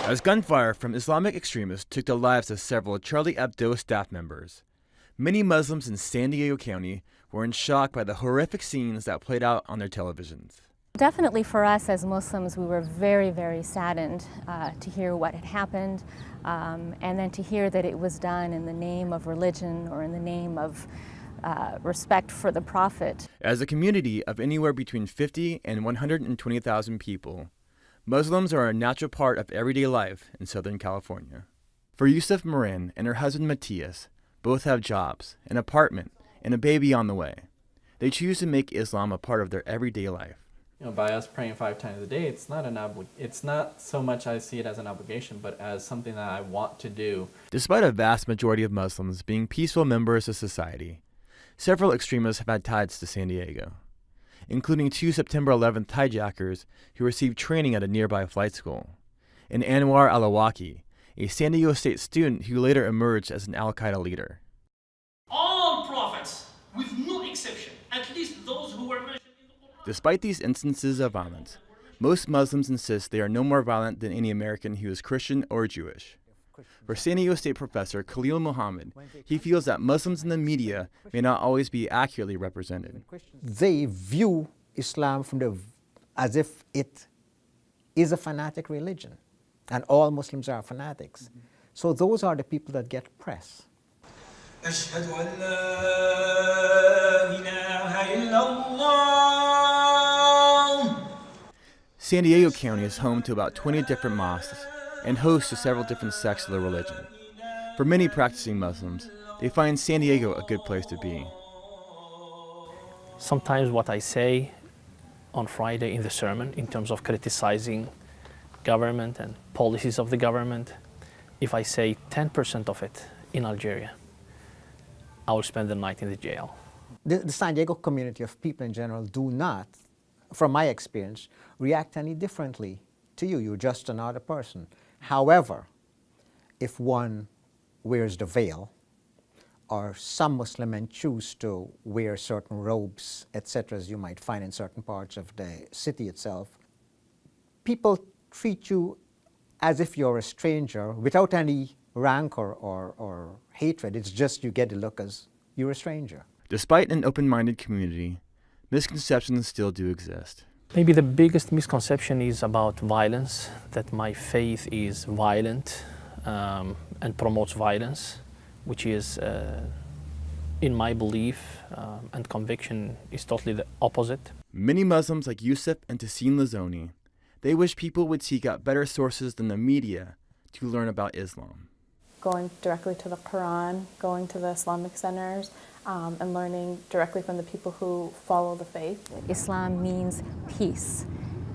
as gunfire from Islamic extremists took the lives of several Charlie Hebdo staff members. Many Muslims in San Diego County were in shock by the horrific scenes that played out on their televisions. Definitely for us as Muslims, we were very, very saddened to hear what had happened, and then to hear that it was done in the name of religion or in the name of respect for the Prophet. As a community of anywhere between 50 and 120,000 people, Muslims are a natural part of everyday life in Southern California. For Yusuf Marin and her husband Matthias, both have jobs, an apartment, and a baby on the way. They choose to make Islam a part of their everyday life. By us praying 5 times a day, it's not so much I see it as an obligation, but as something that I want to do. Despite a vast majority of Muslims being peaceful members of society, several extremists have had ties to San Diego, including 2 September 11th hijackers who received training at a nearby flight school, and Anwar al-Awlaki, a San Diego State student who later emerged as an al-Qaeda leader. All prophets, with no exception, at least those who were mentioned in the Quran. Despite these instances of violence, most Muslims insist they are no more violent than any American who is Christian or Jewish. For San Diego State professor Khalil Muhammad, he feels that Muslims in the media may not always be accurately represented. They view Islam as if it is a fanatic religion, and all Muslims are fanatics. So those are the people that get press. San Diego County is home to about 20 different mosques and host to several different sects of the religion. For many practicing Muslims, they find San Diego a good place to be. Sometimes what I say on Friday in the sermon, in terms of criticizing government and policies of the government, if I say 10% of it in Algeria, I will spend the night in the jail. The San Diego community of people in general do not, from my experience, react any differently to you. You're just another person. However, if one wears the veil, or some Muslim men choose to wear certain robes, etc., as you might find in certain parts of the city itself, people treat you as if you're a stranger without any rancor or hatred. It's just you get the look as you're a stranger. Despite an open-minded community, misconceptions still do exist. Maybe the biggest misconception is about violence, that my faith is violent and promotes violence, which is, in my belief and conviction, is totally the opposite. Many Muslims like Yusuf and Tassin Lazoni, they wish people would seek out better sources than the media to learn about Islam. Going directly to the Quran, going to the Islamic centers, and learning directly from the people who follow the faith. Islam means peace,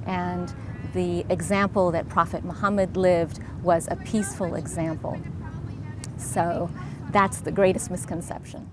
and the example that Prophet Muhammad lived was a peaceful example. So that's the greatest misconception.